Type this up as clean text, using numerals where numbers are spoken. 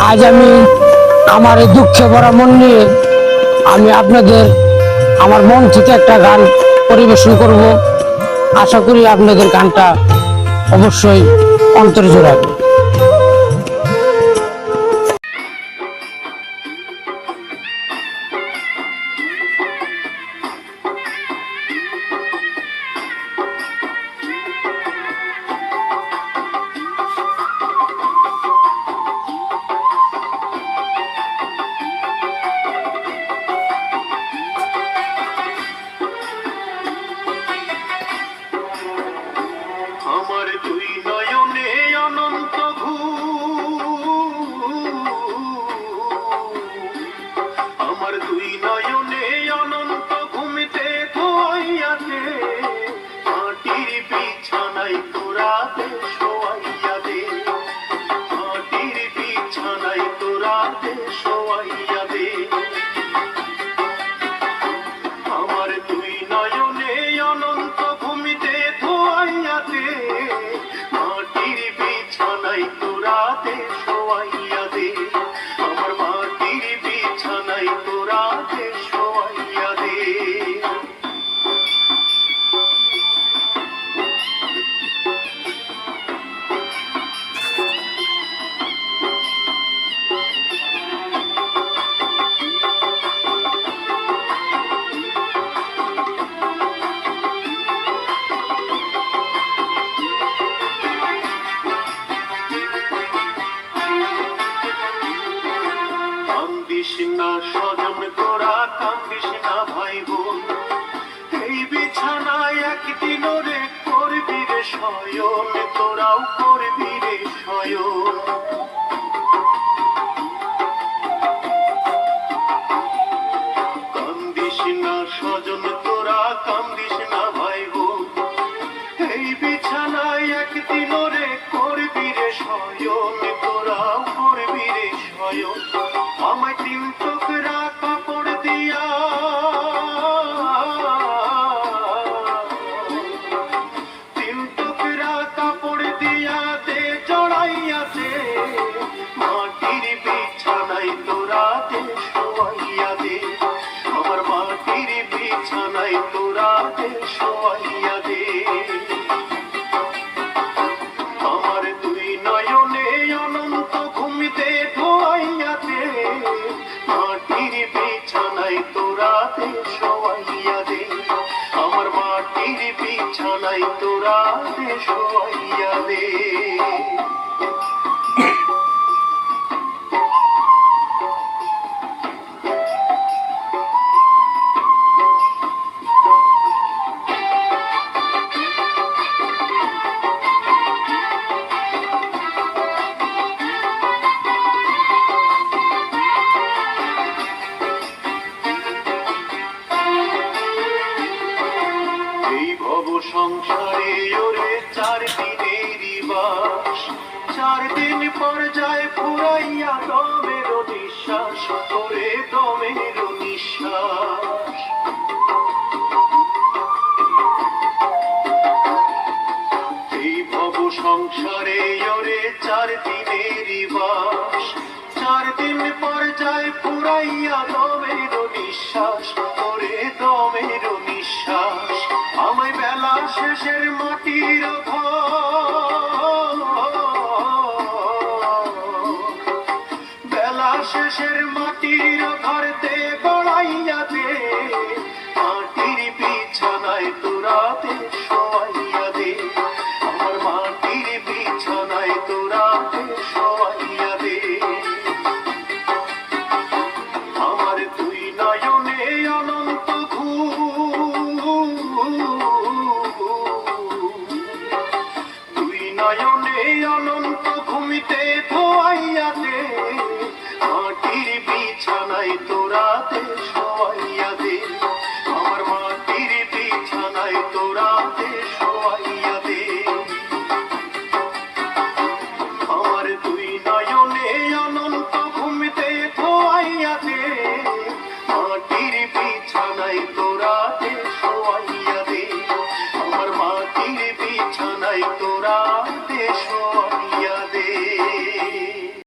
আজ আমি আমার এই দুঃখে ভরা মন নিয়ে আমি আপনাদের আমার মন থেকে একটা গান পরিবেশন করব। আশা করি আপনাদের গানটা অবশ্যই অন্তরে জোড়াবে। আমার দুই নয়নে অনন্ত আমার দুই নয়নে অনন্ত ঘুমিতে ধোয়াইয়াতে মাটির বিছানায় তোরাতে শোয়াইয়া দে, মাটির বিছানায় তোরাতে শোয়াইয়া দে। আমার দুই নয়নে অনন্ত ঘুমিতে ধোয়াইয়াতে মাটির বিছানায় তোরাতে শোয়াইয়া দে, আমার মাটির বিছানায় তোরাতে শোয়াইয়া দে। কান্দিস না স্বজন তোরা, কান্দিস না ভাই বোন, এই বিছানায় একদিন রে করবি রে শয়ন, তোরাও করবি রে শয়ন। কান্দিস না স্বজন তোরা, কান্দিস না ভাই বোন, এই বিছানায় একদিন রে করবি রে শয়ন, তোরাও করবি রে শয়ন। আমায় তিন টুকরা কাপড় দিয়া, তিন টুকরা কাপড় দিয়া দে জড়াইয়াতে মাটির বিছানায় তোরাতে শোয়াইয়া দে, আমার মাটির বিছানায় তোরাতে শোয়াইয়া দে। আমার দুই নয়নে অনন্ত ঘুমিতে ধোয়াইয়াতে মাটির বিছানায় তোরাতে শোয়াইয়া দে, আমার মাটির বিছানায় তোরাতে শোয়াইয়া দে। এই ভব সংসারে ওরে 4 দিনেরই বাস, 4 দিন পর যায় ফুরাইয়া দমের নিঃশ্বাস, ওরে দমের নিঃশ্বাস। এই ভব সংসারে ওরে 4 দিনেরই বাস, 4 দিন পর যায় ফুরাইয়া দমের নিঃশ্বাস, ওরে দমের নিঃশ্বাস। আমায় বেলা শেষের মাটির ঘর, বেলা শেষের মাটির ঘরতে গড়াইয়া দে মাটির বিছানায় তোরাতে শোয়াইয়া দে, আমার মাটির বিছানায় তোরাতে শোয়াইয়া দে। আমার দুই নয়নে অনন্ত দুই নয়নে অনন্ত ঘুমিতে ধোয়াইয়া দে মাটির বিছানায় তোরাতে শোয়াইয়া দে, আমার মাটির বিছানায় তোরাতে শোয়াইয়া দে। আমার দুই নয়নে অনন্ত ঘুমিতে ধোয়াইয়া দে মাটির বিছানায় তোরাতে শোয়াইয়া দে, আমার মাটির বিছানায় তোরাতে শোয়াইয়া